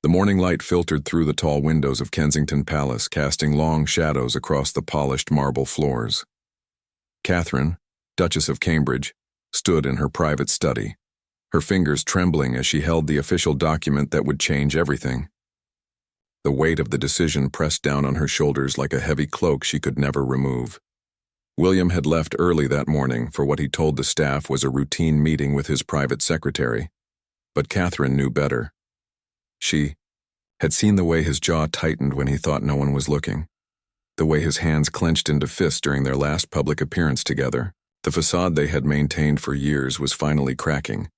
The morning light filtered through the tall windows of Kensington Palace, casting long shadows across the polished marble floors. Catherine, Duchess of Cambridge, stood in her private study, her fingers trembling as she held the official document that would change everything. The weight of the decision pressed down on her shoulders like a heavy cloak she could never remove. William had left early that morning for what he told the staff was a routine meeting with his private secretary. But Catherine knew better. She had seen the way his jaw tightened when he thought no one was looking, the way his hands clenched into fists during their last public appearance together. The facade they had maintained for years was finally cracking,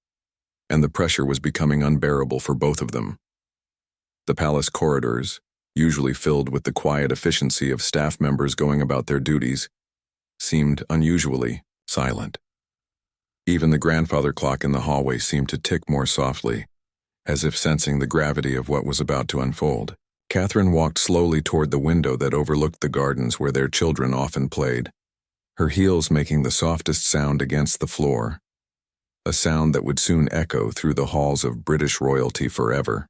and the pressure was becoming unbearable for both of them. The palace corridors, usually filled with the quiet efficiency of staff members going about their duties, seemed unusually silent. Even the grandfather clock in the hallway seemed to tick more softly, as if sensing the gravity of what was about to unfold. Catherine walked slowly toward the window that overlooked the gardens where their children often played, her heels making the softest sound against the floor, a sound that would soon echo through the halls of British royalty forever.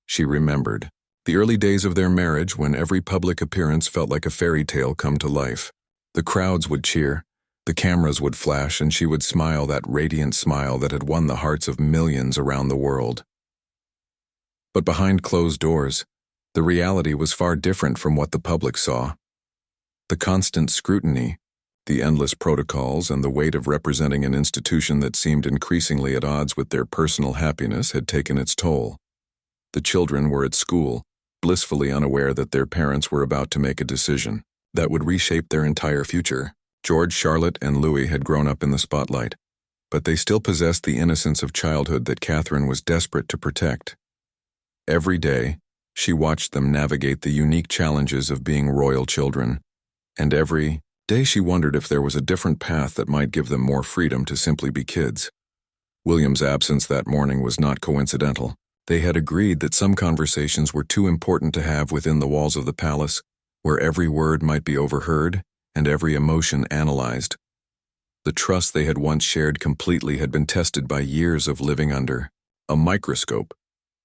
She remembered the early days of their marriage when every public appearance felt like a fairy tale come to life. The crowds would cheer, the cameras would flash, and she would smile that radiant smile that had won the hearts of millions around the world. But behind closed doors, the reality was far different from what the public saw. The constant scrutiny, the endless protocols, and the weight of representing an institution that seemed increasingly at odds with their personal happiness had taken its toll. The children were at school, blissfully unaware that their parents were about to make a decision that would reshape their entire future. George, Charlotte, and Louis had grown up in the spotlight, but they still possessed the innocence of childhood that Catherine was desperate to protect. Every day, she watched them navigate the unique challenges of being royal children, and every day she wondered if there was a different path that might give them more freedom to simply be kids. William's absence that morning was not coincidental. They had agreed that some conversations were too important to have within the walls of the palace, where every word might be overheard and every emotion analyzed. The trust they had once shared completely had been tested by years of living under a microscope,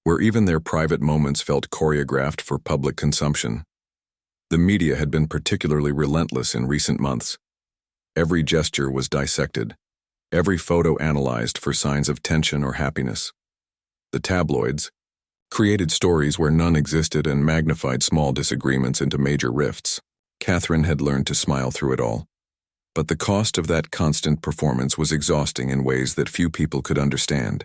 where even their private moments felt choreographed for public consumption. The media had been particularly relentless in recent months. Every gesture was dissected, every photo analyzed for signs of tension or happiness. The tabloids created stories where none existed and magnified small disagreements into major rifts. Catherine had learned to smile through it all. But the cost of that constant performance was exhausting in ways that few people could understand.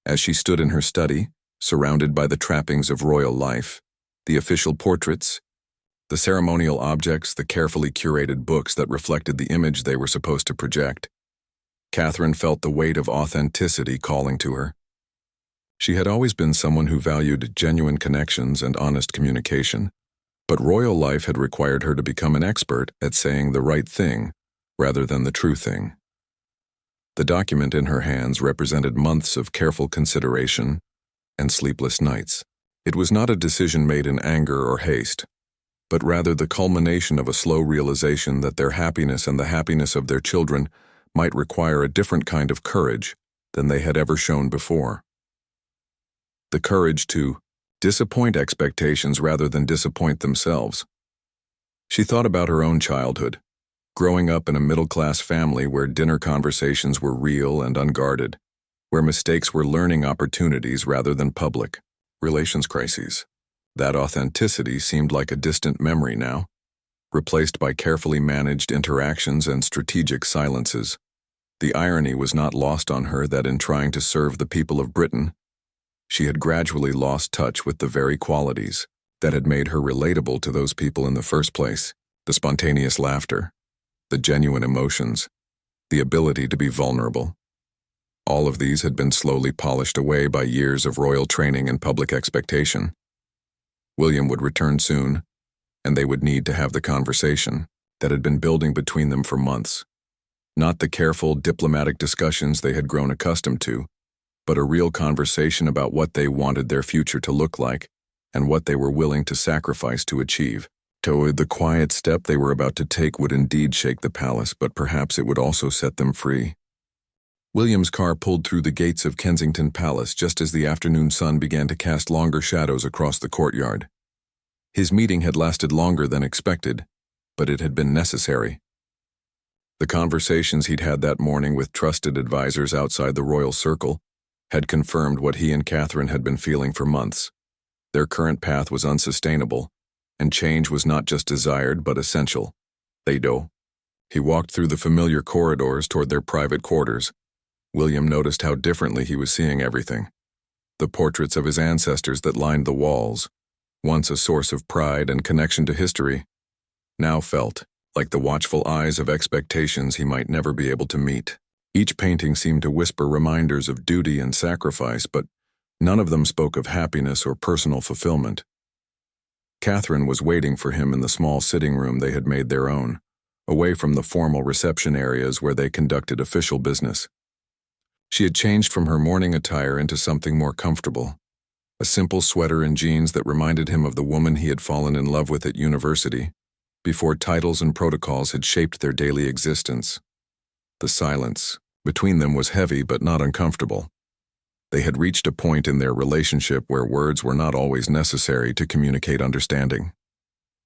As she stood in her study, surrounded by the trappings of royal life, the official portraits, the ceremonial objects, the carefully curated books that reflected the image they were supposed to project, Catherine felt the weight of authenticity calling to her. She had always been someone who valued genuine connections and honest communication, but royal life had required her to become an expert at saying the right thing rather than the true thing. The document in her hands represented months of careful consideration and sleepless nights. It was not a decision made in anger or haste, but rather the culmination of a slow realization that their happiness and the happiness of their children might require a different kind of courage than they had ever shown before. The courage to disappoint expectations rather than disappoint themselves. She thought about her own childhood, growing up in a middle-class family where dinner conversations were real and unguarded, where mistakes were learning opportunities rather than public relations crises. That authenticity seemed like a distant memory now, replaced by carefully managed interactions and strategic silences. The irony was not lost on her that in trying to serve the people of Britain, she had gradually lost touch with the very qualities that had made her relatable to those people in the first place: the spontaneous laughter, the genuine emotions, the ability to be vulnerable. All of these had been slowly polished away by years of royal training and public expectation. William would return soon, and they would need to have the conversation that had been building between them for months. Not the careful, diplomatic discussions they had grown accustomed to, but a real conversation about what they wanted their future to look like and what they were willing to sacrifice to achieve. The quiet step they were about to take would indeed shake the palace, but perhaps it would also set them free. William's car pulled through the gates of Kensington Palace just as the afternoon sun began to cast longer shadows across the courtyard. His meeting had lasted longer than expected, but it had been necessary. The conversations he'd had that morning with trusted advisors outside the royal circle had confirmed what he and Catherine had been feeling for months. Their current path was unsustainable, and change was not just desired but essential. He walked through the familiar corridors toward their private quarters. William noticed how differently he was seeing everything. The portraits of his ancestors that lined the walls, once a source of pride and connection to history, now felt like the watchful eyes of expectations he might never be able to meet. Each painting seemed to whisper reminders of duty and sacrifice, but none of them spoke of happiness or personal fulfillment. Catherine was waiting for him in the small sitting room they had made their own, away from the formal reception areas where they conducted official business. She had changed from her morning attire into something more comfortable, a simple sweater and jeans that reminded him of the woman he had fallen in love with at university, before titles and protocols had shaped their daily existence. The silence between them was heavy but not uncomfortable. They had reached a point in their relationship where words were not always necessary to communicate understanding.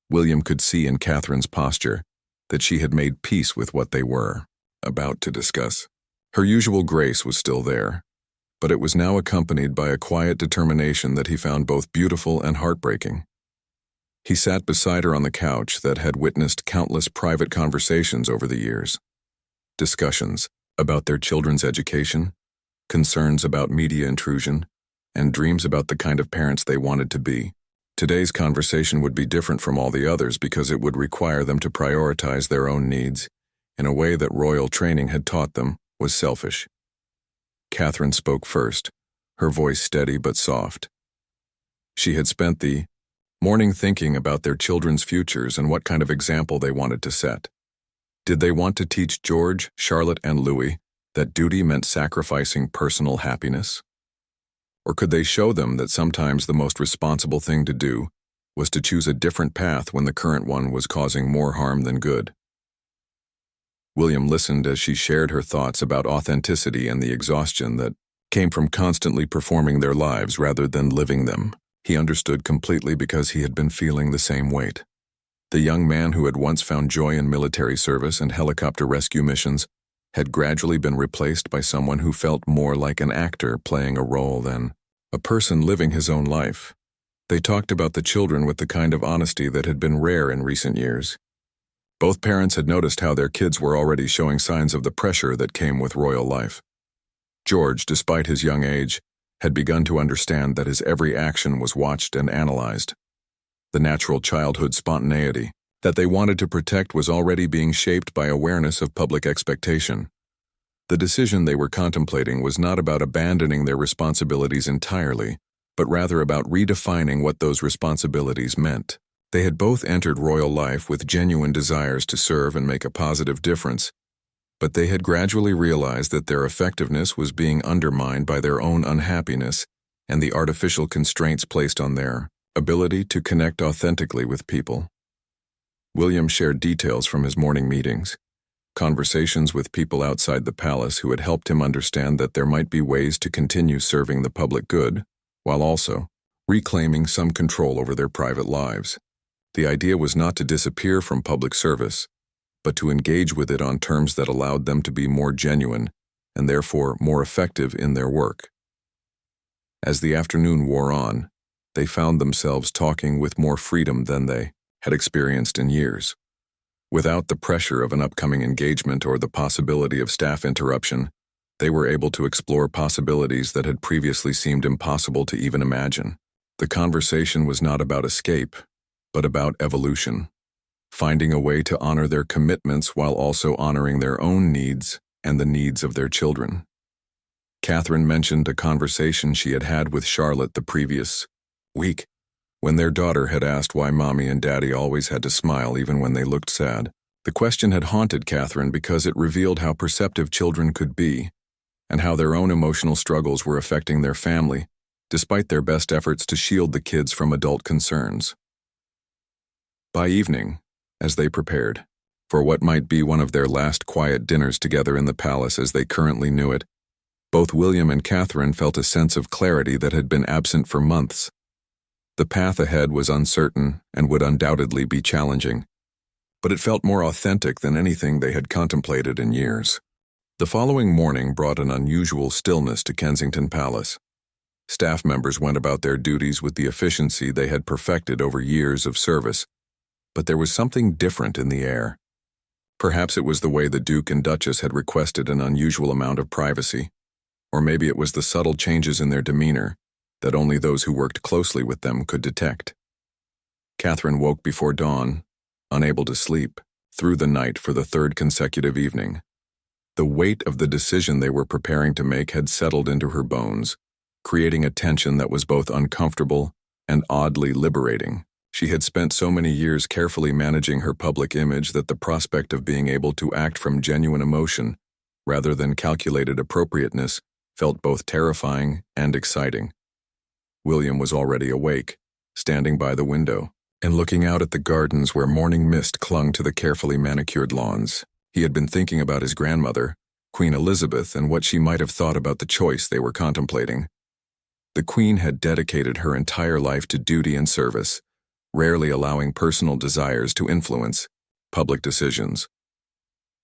William could see in Catherine's posture that she had made peace with what they were about to discuss. Her usual grace was still there, but it was now accompanied by a quiet determination that he found both beautiful and heartbreaking. He sat beside her on the couch that had witnessed countless private conversations over the years. Discussions about their children's education, concerns about media intrusion, and dreams about the kind of parents they wanted to be. Today's conversation would be different from all the others because it would require them to prioritize their own needs in a way that royal training had taught them was selfish. Catherine spoke first, her voice steady but soft. She had spent the morning thinking about their children's futures and what kind of example they wanted to set. Did they want to teach George, Charlotte, and Louis that duty meant sacrificing personal happiness? Or could they show them that sometimes the most responsible thing to do was to choose a different path when the current one was causing more harm than good? William listened as she shared her thoughts about authenticity and the exhaustion that came from constantly performing their lives rather than living them. He understood completely because he had been feeling the same weight. The young man who had once found joy in military service and helicopter rescue missions had gradually been replaced by someone who felt more like an actor playing a role than a person living his own life. They talked about the children with the kind of honesty that had been rare in recent years. Both parents had noticed how their kids were already showing signs of the pressure that came with royal life. George, despite his young age, had begun to understand that his every action was watched and analyzed. The natural childhood spontaneity that they wanted to protect was already being shaped by awareness of public expectation. The decision they were contemplating was not about abandoning their responsibilities entirely, but rather about redefining what those responsibilities meant. They had both entered royal life with genuine desires to serve and make a positive difference, but they had gradually realized that their effectiveness was being undermined by their own unhappiness and the artificial constraints placed on their ability to connect authentically with people. William shared details from his morning meetings, conversations with people outside the palace who had helped him understand that there might be ways to continue serving the public good, while also reclaiming some control over their private lives. The idea was not to disappear from public service, but to engage with it on terms that allowed them to be more genuine and therefore more effective in their work. As the afternoon wore on, they found themselves talking with more freedom than they had experienced in years. Without the pressure of an upcoming engagement or the possibility of staff interruption, they were able to explore possibilities that had previously seemed impossible to even imagine. The conversation was not about escape, but about evolution, finding a way to honor their commitments while also honoring their own needs and the needs of their children. Catherine mentioned a conversation she had had with Charlotte the previous week, when their daughter had asked why Mommy and Daddy always had to smile even when they looked sad. The question had haunted Catherine because it revealed how perceptive children could be, and how their own emotional struggles were affecting their family, despite their best efforts to shield the kids from adult concerns. By evening, as they prepared for what might be one of their last quiet dinners together in the palace as they currently knew it, Both William and Catherine felt a sense of clarity that had been absent for months. The path ahead was uncertain and would undoubtedly be challenging, but it felt more authentic than anything they had contemplated in years. The following morning brought an unusual stillness to Kensington Palace. Staff members went about their duties with the efficiency they had perfected over years of service, but there was something different in the air. Perhaps it was the way the Duke and Duchess had requested an unusual amount of privacy, or maybe it was the subtle changes in their demeanor that only those who worked closely with them could detect. Catherine woke before dawn, unable to sleep, through the night for the third consecutive evening. The weight of the decision they were preparing to make had settled into her bones, creating a tension that was both uncomfortable and oddly liberating. She had spent so many years carefully managing her public image that the prospect of being able to act from genuine emotion, rather than calculated appropriateness, felt both terrifying and exciting. William was already awake, standing by the window, and looking out at the gardens where morning mist clung to the carefully manicured lawns. He had been thinking about his grandmother, Queen Elizabeth, and what she might have thought about the choice they were contemplating. The Queen had dedicated her entire life to duty and service, rarely allowing personal desires to influence public decisions.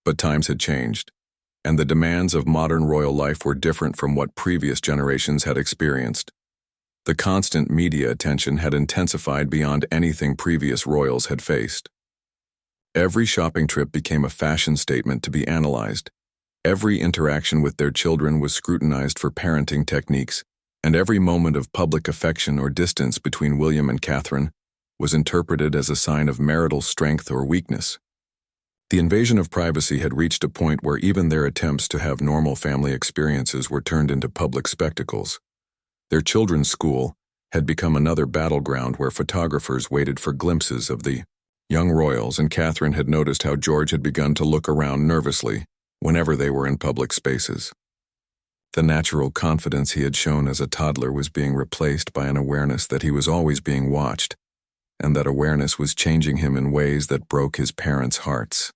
But times had changed, and the demands of modern royal life were different from what previous generations had experienced. The constant media attention had intensified beyond anything previous royals had faced. Every shopping trip became a fashion statement to be analyzed. Every interaction with their children was scrutinized for parenting techniques, and every moment of public affection or distance between William and Catherine was interpreted as a sign of marital strength or weakness. The invasion of privacy had reached a point where even their attempts to have normal family experiences were turned into public spectacles. Their children's school had become another battleground where photographers waited for glimpses of the young royals, and Catherine had noticed how George had begun to look around nervously whenever they were in public spaces. The natural confidence he had shown as a toddler was being replaced by an awareness that he was always being watched, and that awareness was changing him in ways that broke his parents' hearts.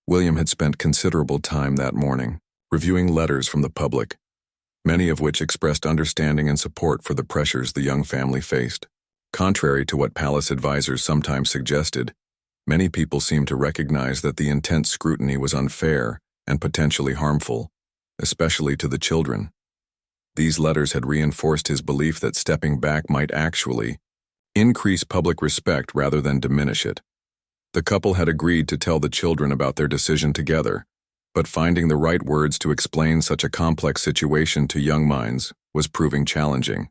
William had spent considerable time that morning reviewing letters from the public, many of which expressed understanding and support for the pressures the young family faced. Contrary to what palace advisors sometimes suggested, many people seemed to recognize that the intense scrutiny was unfair and potentially harmful, especially to the children. These letters had reinforced his belief that stepping back might actually increase public respect rather than diminish it. The couple had agreed to tell the children about their decision together, but finding the right words to explain such a complex situation to young minds was proving challenging.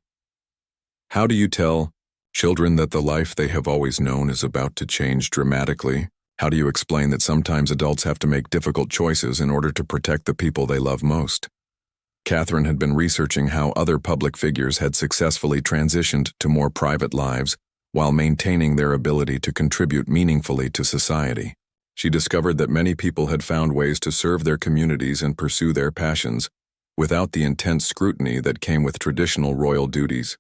How do you tell children that the life they have always known is about to change dramatically? How do you explain that sometimes adults have to make difficult choices in order to protect the people they love most? Catherine had been researching how other public figures had successfully transitioned to more private lives while maintaining their ability to contribute meaningfully to society. She discovered that many people had found ways to serve their communities and pursue their passions without the intense scrutiny that came with traditional royal duties.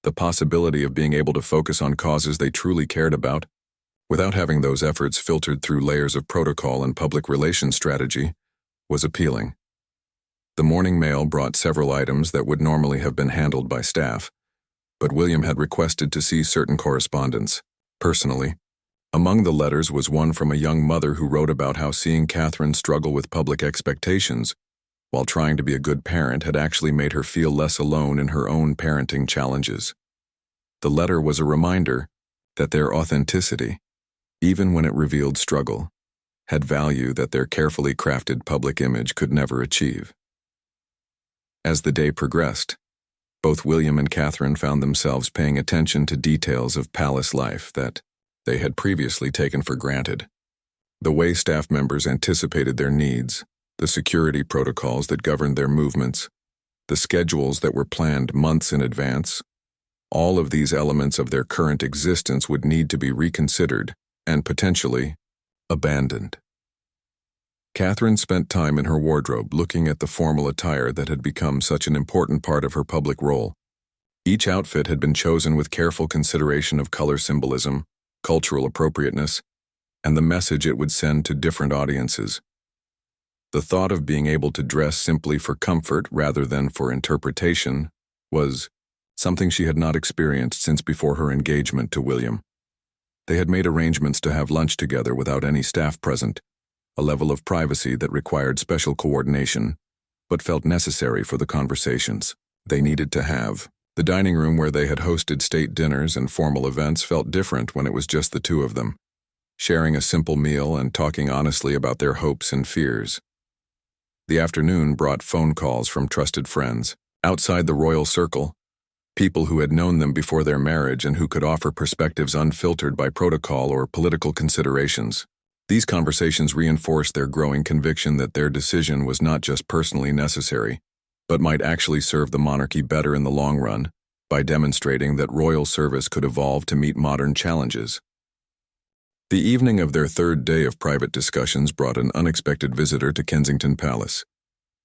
The possibility of being able to focus on causes they truly cared about, without having those efforts filtered through layers of protocol and public relations strategy, was appealing. The morning mail brought several items that would normally have been handled by staff, but William had requested to see certain correspondence, personally. Among the letters was one from a young mother who wrote about how seeing Catherine struggle with public expectations while trying to be a good parent had actually made her feel less alone in her own parenting challenges. The letter was a reminder that their authenticity, even when it revealed struggle, had value that their carefully crafted public image could never achieve. As the day progressed, both William and Catherine found themselves paying attention to details of palace life that they had previously taken for granted. The way staff members anticipated their needs, the security protocols that governed their movements, the schedules that were planned months in advance, all of these elements of their current existence would need to be reconsidered and potentially abandoned. Catherine spent time in her wardrobe looking at the formal attire that had become such an important part of her public role. Each outfit had been chosen with careful consideration of color symbolism, cultural appropriateness, and the message it would send to different audiences. The thought of being able to dress simply for comfort rather than for interpretation was something she had not experienced since before her engagement to William. They had made arrangements to have lunch together without any staff present, a level of privacy that required special coordination, but felt necessary for the conversations they needed to have. The dining room where they had hosted state dinners and formal events felt different when it was just the two of them, sharing a simple meal and talking honestly about their hopes and fears. The afternoon brought phone calls from trusted friends, outside the royal circle, people who had known them before their marriage and who could offer perspectives unfiltered by protocol or political considerations. These conversations reinforced their growing conviction that their decision was not just personally necessary, but might actually serve the monarchy better in the long run by demonstrating that royal service could evolve to meet modern challenges. The evening of their third day of private discussions brought an unexpected visitor to Kensington Palace.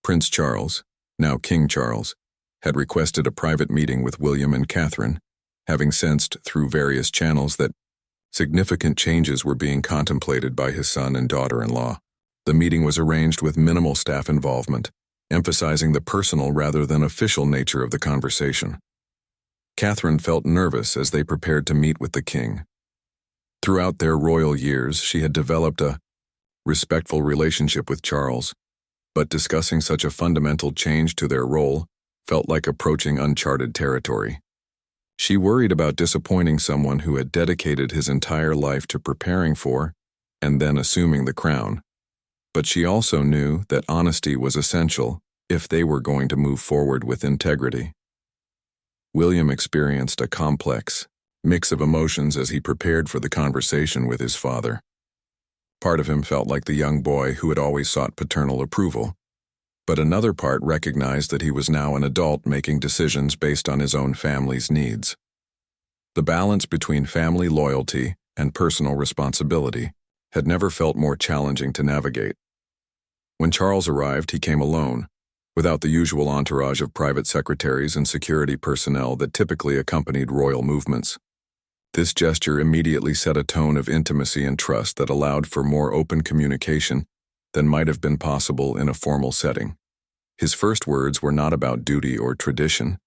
Prince Charles, now King Charles, had requested a private meeting with William and Catherine, having sensed through various channels that significant changes were being contemplated by his son and daughter-in-law. The meeting was arranged with minimal staff involvement, emphasizing the personal rather than official nature of the conversation. Catherine felt nervous as they prepared to meet with the king. Throughout their royal years, she had developed a respectful relationship with Charles, but discussing such a fundamental change to their role felt like approaching uncharted territory. She worried about disappointing someone who had dedicated his entire life to preparing for and then assuming the crown. But she also knew that honesty was essential if they were going to move forward with integrity. William experienced a complex mix of emotions as he prepared for the conversation with his father. Part of him felt like the young boy who had always sought paternal approval, but another part recognized that he was now an adult making decisions based on his own family's needs. The balance between family loyalty and personal responsibility had never felt more challenging to navigate. When Charles arrived, he came alone, without the usual entourage of private secretaries and security personnel that typically accompanied royal movements. This gesture immediately set a tone of intimacy and trust that allowed for more open communication than might have been possible in a formal setting. His first words were not about duty or tradition,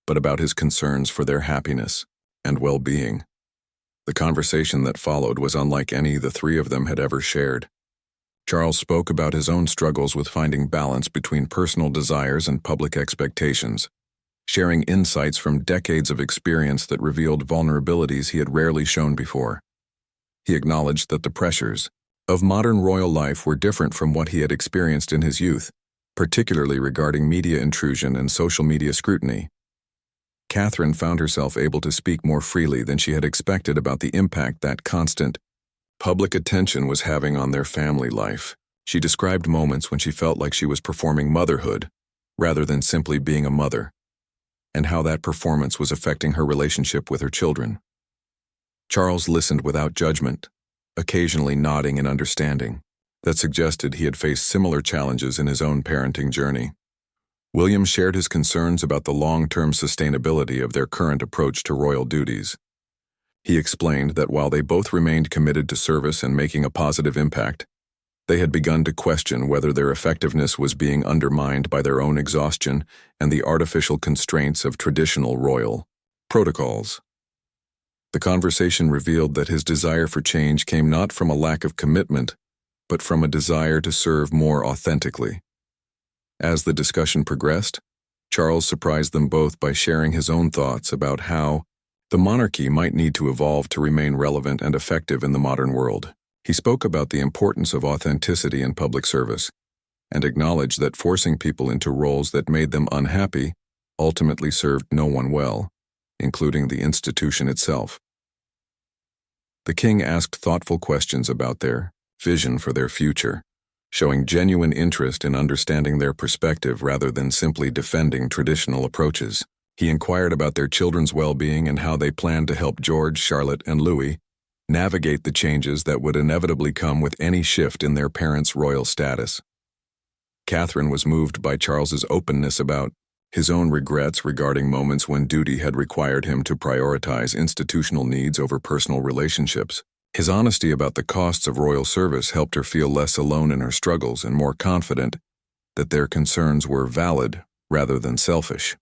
but about his concerns for their happiness and well-being. The conversation that followed was unlike any the three of them had ever shared. Charles spoke about his own struggles with finding balance between personal desires and public expectations, sharing insights from decades of experience that revealed vulnerabilities he had rarely shown before. He acknowledged that the pressures of modern royal life were different from what he had experienced in his youth, particularly regarding media intrusion and social media scrutiny. Catherine found herself able to speak more freely than she had expected about the impact that constant public attention was having on their family life. She described moments when she felt like she was performing motherhood rather than simply being a mother, and how that performance was affecting her relationship with her children. Charles listened without judgment, occasionally nodding in understanding. That suggested he had faced similar challenges in his own parenting journey. William shared his concerns about the long-term sustainability of their current approach to royal duties. He explained that while they both remained committed to service and making a positive impact, they had begun to question whether their effectiveness was being undermined by their own exhaustion and the artificial constraints of traditional royal protocols. The conversation revealed that his desire for change came not from a lack of commitment, but from a desire to serve more authentically. As the discussion progressed, Charles surprised them both by sharing his own thoughts about how the monarchy might need to evolve to remain relevant and effective in the modern world. He spoke about the importance of authenticity in public service, and acknowledged that forcing people into roles that made them unhappy ultimately served no one well, including the institution itself. The king asked thoughtful questions about their vision for their future, showing genuine interest in understanding their perspective rather than simply defending traditional approaches. He inquired about their children's well-being and how they planned to help George, Charlotte, and Louis navigate the changes that would inevitably come with any shift in their parents' royal status. Catherine was moved by Charles's openness about his own regrets regarding moments when duty had required him to prioritize institutional needs over personal relationships. His honesty about the costs of royal service helped her feel less alone in her struggles and more confident that their concerns were valid rather than selfish.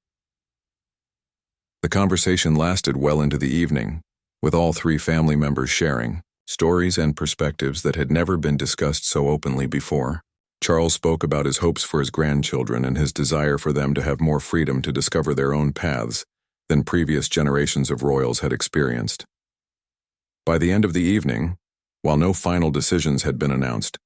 The conversation lasted well into the evening, with all three family members sharing stories and perspectives that had never been discussed so openly before. Charles spoke about his hopes for his grandchildren and his desire for them to have more freedom to discover their own paths than previous generations of royals had experienced. By the end of the evening, while no final decisions had been announced,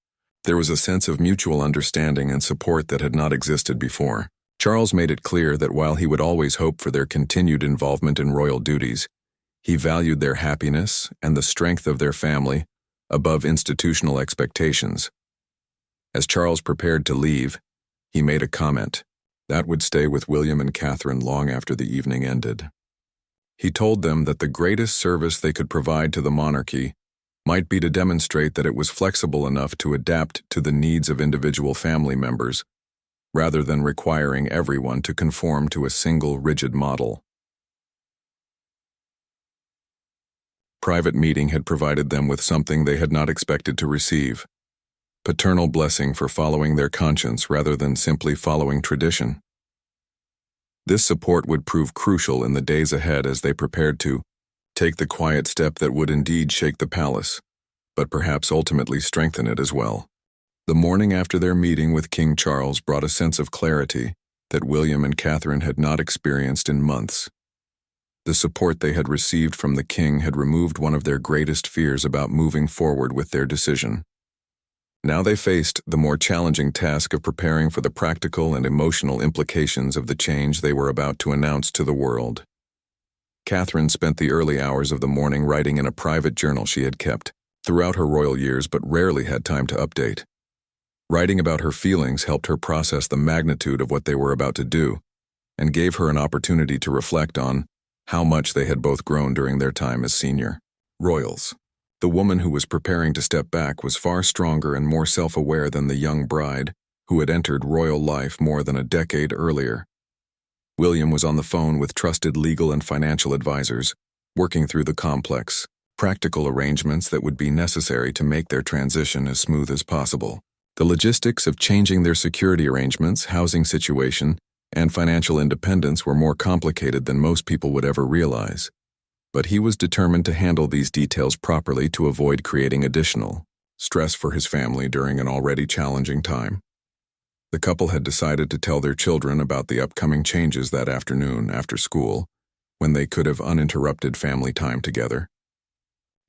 there was a sense of mutual understanding and support that had not existed before. Charles made it clear that while he would always hope for their continued involvement in royal duties, he valued their happiness and the strength of their family above institutional expectations. As Charles prepared to leave, he made a comment that would stay with William and Catherine long after the evening ended. He told them that the greatest service they could provide to the monarchy might be to demonstrate that it was flexible enough to adapt to the needs of individual family members, rather than requiring everyone to conform to a single rigid model. Private meeting had provided them with something they had not expected to receive: paternal blessing for following their conscience rather than simply following tradition. This support would prove crucial in the days ahead as they prepared to take the quiet step that would indeed shake the palace, but perhaps ultimately strengthen it as well. The morning after their meeting with King Charles brought a sense of clarity that William and Catherine had not experienced in months. The support they had received from the king had removed one of their greatest fears about moving forward with their decision. Now they faced the more challenging task of preparing for the practical and emotional implications of the change they were about to announce to the world. Catherine spent the early hours of the morning writing in a private journal she had kept throughout her royal years but rarely had time to update. Writing about her feelings helped her process the magnitude of what they were about to do and gave her an opportunity to reflect on how much they had both grown during their time as senior royals. The woman who was preparing to step back was far stronger and more self-aware than the young bride who had entered royal life more than a decade earlier. William was on the phone with trusted legal and financial advisors, working through the complex, practical arrangements that would be necessary to make their transition as smooth as possible. The logistics of changing their security arrangements, housing situation, and financial independence were more complicated than most people would ever realize. But he was determined to handle these details properly to avoid creating additional stress for his family during an already challenging time. The couple had decided to tell their children about the upcoming changes that afternoon after school, when they could have uninterrupted family time together.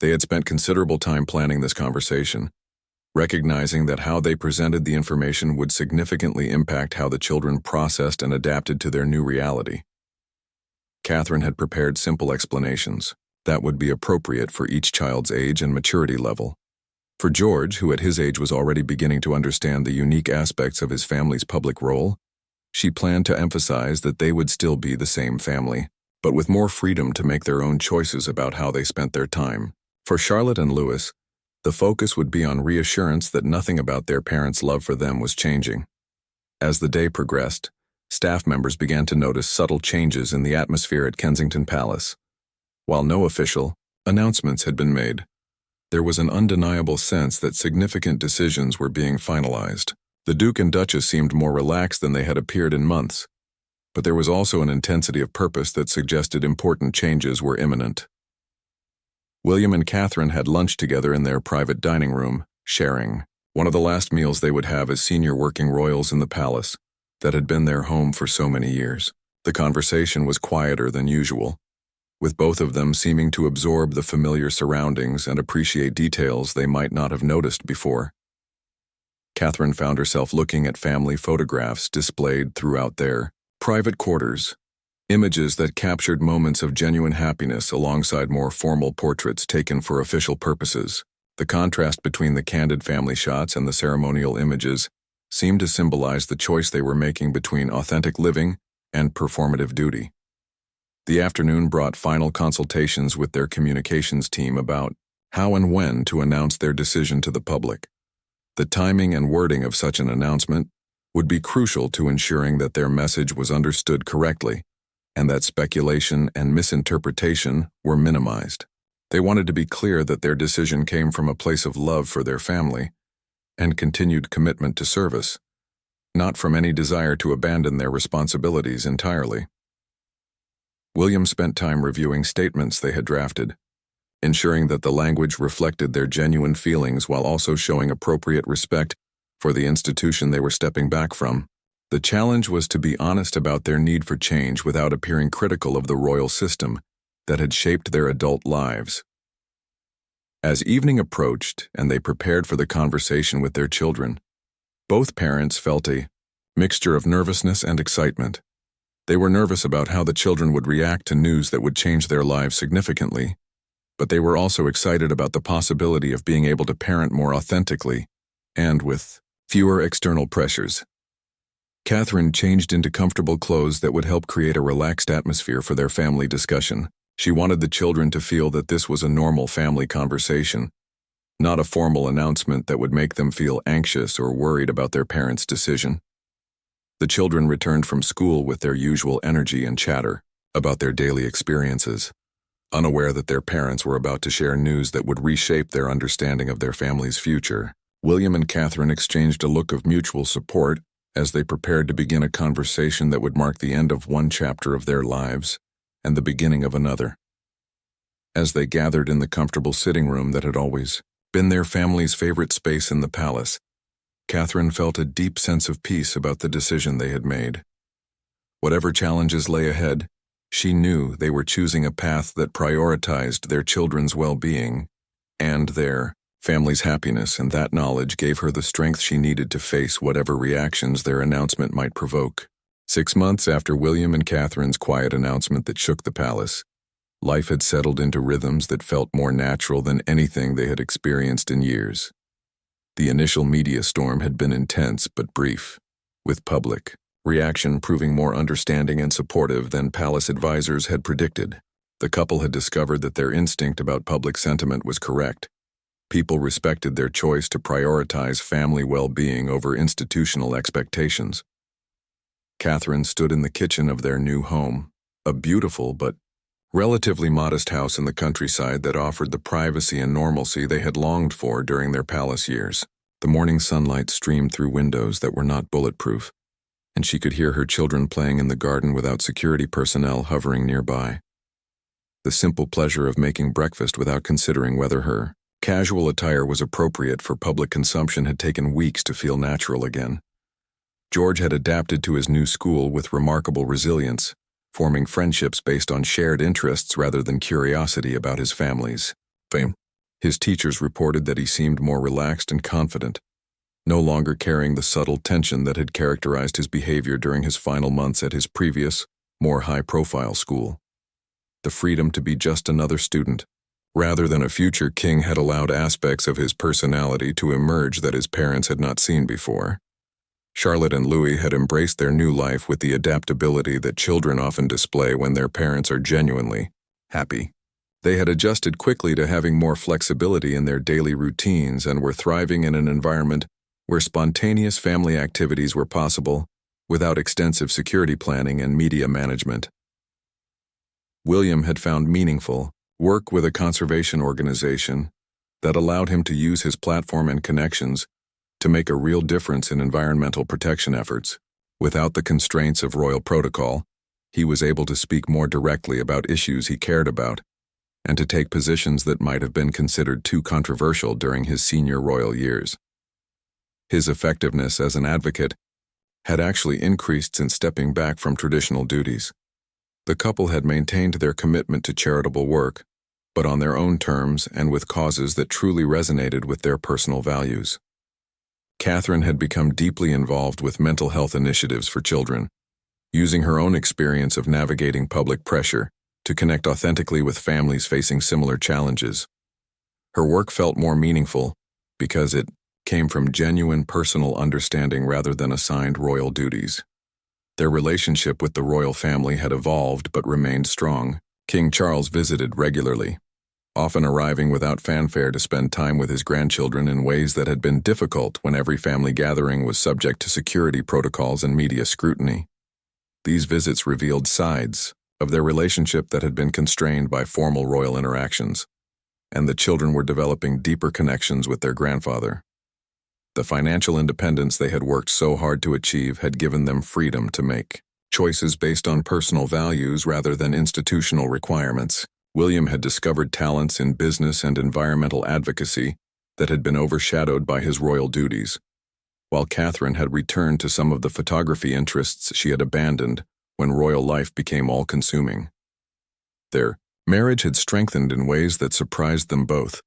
They had spent considerable time planning this conversation, recognizing that how they presented the information would significantly impact how the children processed and adapted to their new reality. Catherine had prepared simple explanations that would be appropriate for each child's age and maturity level. For George, who at his age was already beginning to understand the unique aspects of his family's public role, she planned to emphasize that they would still be the same family, but with more freedom to make their own choices about how they spent their time. For Charlotte and Louis, the focus would be on reassurance that nothing about their parents' love for them was changing. As the day progressed, staff members began to notice subtle changes in the atmosphere at Kensington Palace. While no official announcements had been made, there was an undeniable sense that significant decisions were being finalized. The Duke and Duchess seemed more relaxed than they had appeared in months, but there was also an intensity of purpose that suggested important changes were imminent. William and Catherine had lunch together in their private dining room, sharing one of the last meals they would have as senior working royals in the palace that had been their home for so many years. The conversation was quieter than usual, with both of them seeming to absorb the familiar surroundings and appreciate details they might not have noticed before. Catherine found herself looking at family photographs displayed throughout their private quarters, images that captured moments of genuine happiness alongside more formal portraits taken for official purposes. The contrast between the candid family shots and the ceremonial images seemed to symbolize the choice they were making between authentic living and performative duty. The afternoon brought final consultations with their communications team about how and when to announce their decision to the public. The timing and wording of such an announcement would be crucial to ensuring that their message was understood correctly and that speculation and misinterpretation were minimized. They wanted to be clear that their decision came from a place of love for their family and continued commitment to service, not from any desire to abandon their responsibilities entirely. William spent time reviewing statements they had drafted, ensuring that the language reflected their genuine feelings while also showing appropriate respect for the institution they were stepping back from. The challenge was to be honest about their need for change without appearing critical of the royal system that had shaped their adult lives. As evening approached and they prepared for the conversation with their children, both parents felt a mixture of nervousness and excitement. They were nervous about how the children would react to news that would change their lives significantly, but they were also excited about the possibility of being able to parent more authentically and with fewer external pressures. Catherine changed into comfortable clothes that would help create a relaxed atmosphere for their family discussion. She wanted the children to feel that this was a normal family conversation, not a formal announcement that would make them feel anxious or worried about their parents' decision. The children returned from school with their usual energy and chatter about their daily experiences, unaware that their parents were about to share news that would reshape their understanding of their family's future. William and Catherine exchanged a look of mutual support as they prepared to begin a conversation that would mark the end of one chapter of their lives and the beginning of another. As they gathered in the comfortable sitting room that had always been their family's favorite space in the palace, Catherine felt a deep sense of peace about the decision they had made. Whatever challenges lay ahead, she knew they were choosing a path that prioritized their children's well-being and their family's happiness, and that knowledge gave her the strength she needed to face whatever reactions their announcement might provoke. 6 months after William and Catherine's quiet announcement that shook the palace, life had settled into rhythms that felt more natural than anything they had experienced in years. The initial media storm had been intense but brief, with public reaction proving more understanding and supportive than palace advisors had predicted. The couple had discovered that their instinct about public sentiment was correct. People respected their choice to prioritize family well-being over institutional expectations. Catherine stood in the kitchen of their new home, a beautiful but relatively modest house in the countryside that offered the privacy and normalcy they had longed for during their palace years. The morning sunlight streamed through windows that were not bulletproof, and she could hear her children playing in the garden without security personnel hovering nearby. The simple pleasure of making breakfast without considering whether her casual attire was appropriate for public consumption had taken weeks to feel natural again. George had adapted to his new school with remarkable resilience, forming friendships based on shared interests rather than curiosity about his family's fame. His teachers reported that he seemed more relaxed and confident, no longer carrying the subtle tension that had characterized his behavior during his final months at his previous, more high-profile school. The freedom to be just another student, rather than a future king, had allowed aspects of his personality to emerge that his parents had not seen before. Charlotte and Louis had embraced their new life with the adaptability that children often display when their parents are genuinely happy. They had adjusted quickly to having more flexibility in their daily routines and were thriving in an environment where spontaneous family activities were possible without extensive security planning and media management. William had found meaningful work with a conservation organization that allowed him to use his platform and connections to make a real difference in environmental protection efforts. Without the constraints of royal protocol, he was able to speak more directly about issues he cared about and to take positions that might have been considered too controversial during his senior royal years. His effectiveness as an advocate had actually increased since stepping back from traditional duties. The couple had maintained their commitment to charitable work, but on their own terms and with causes that truly resonated with their personal values. Catherine had become deeply involved with mental health initiatives for children, using her own experience of navigating public pressure to connect authentically with families facing similar challenges. Her work felt more meaningful because it came from genuine personal understanding rather than assigned royal duties. Their relationship with the royal family had evolved but remained strong. King Charles visited regularly, often arriving without fanfare to spend time with his grandchildren in ways that had been difficult when every family gathering was subject to security protocols and media scrutiny. These visits revealed sides of their relationship that had been constrained by formal royal interactions. and the children were developing deeper connections with their grandfather. The financial independence they had worked so hard to achieve had given them freedom to make choices based on personal values rather than institutional requirements. William had discovered talents in business and environmental advocacy that had been overshadowed by his royal duties, while Catherine had returned to some of the photography interests she had abandoned when royal life became all-consuming. Their marriage had strengthened in ways that surprised them both.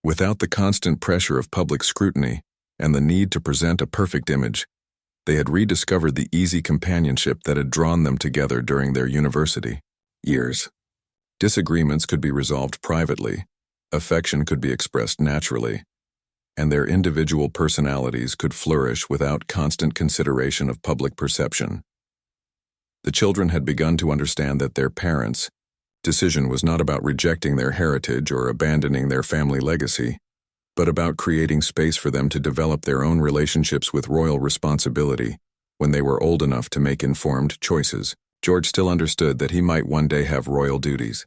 Without the constant pressure of public scrutiny and the need to present a perfect image, they had rediscovered the easy companionship that had drawn them together during their university years. Disagreements could be resolved privately, affection could be expressed naturally, and their individual personalities could flourish without constant consideration of public perception. The children had begun to understand that their parents' decision was not about rejecting their heritage or abandoning their family legacy, but about creating space for them to develop their own relationships with royal responsibility when they were old enough to make informed choices. George still understood that he might one day have royal duties,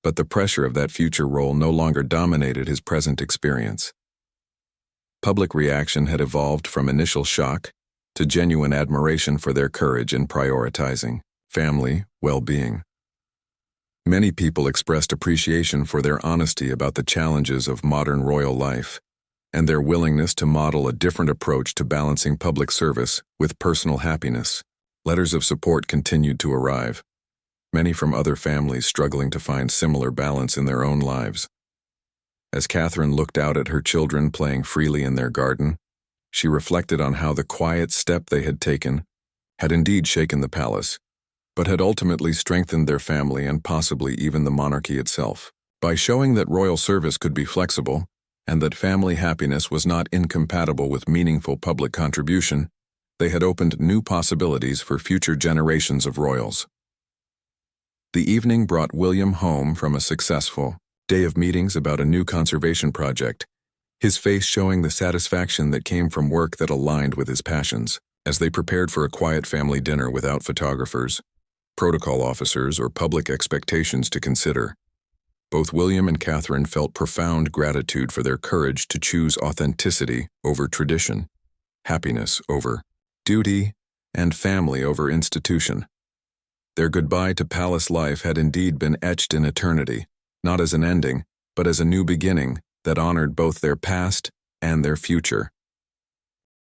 but the pressure of that future role no longer dominated his present experience. Public reaction had evolved from initial shock to genuine admiration for their courage in prioritizing family well-being. Many people expressed appreciation for their honesty about the challenges of modern royal life and their willingness to model a different approach to balancing public service with personal happiness. Letters of support continued to arrive, many from other families struggling to find similar balance in their own lives. As Catherine looked out at her children playing freely in their garden, she reflected on how the quiet step they had taken had indeed shaken the palace, but had ultimately strengthened their family and possibly even the monarchy itself. By showing that royal service could be flexible and that family happiness was not incompatible with meaningful public contribution, they had opened new possibilities for future generations of royals. The evening brought William home from a successful day of meetings about a new conservation project, his face showing the satisfaction that came from work that aligned with his passions. As they prepared for a quiet family dinner without photographers, protocol officers, or public expectations to consider, both William and Catherine felt profound gratitude for their courage to choose authenticity over tradition, happiness over duty, and family over institution. Their goodbye to palace life had indeed been etched in eternity, not as an ending, but as a new beginning that honored both their past and their future.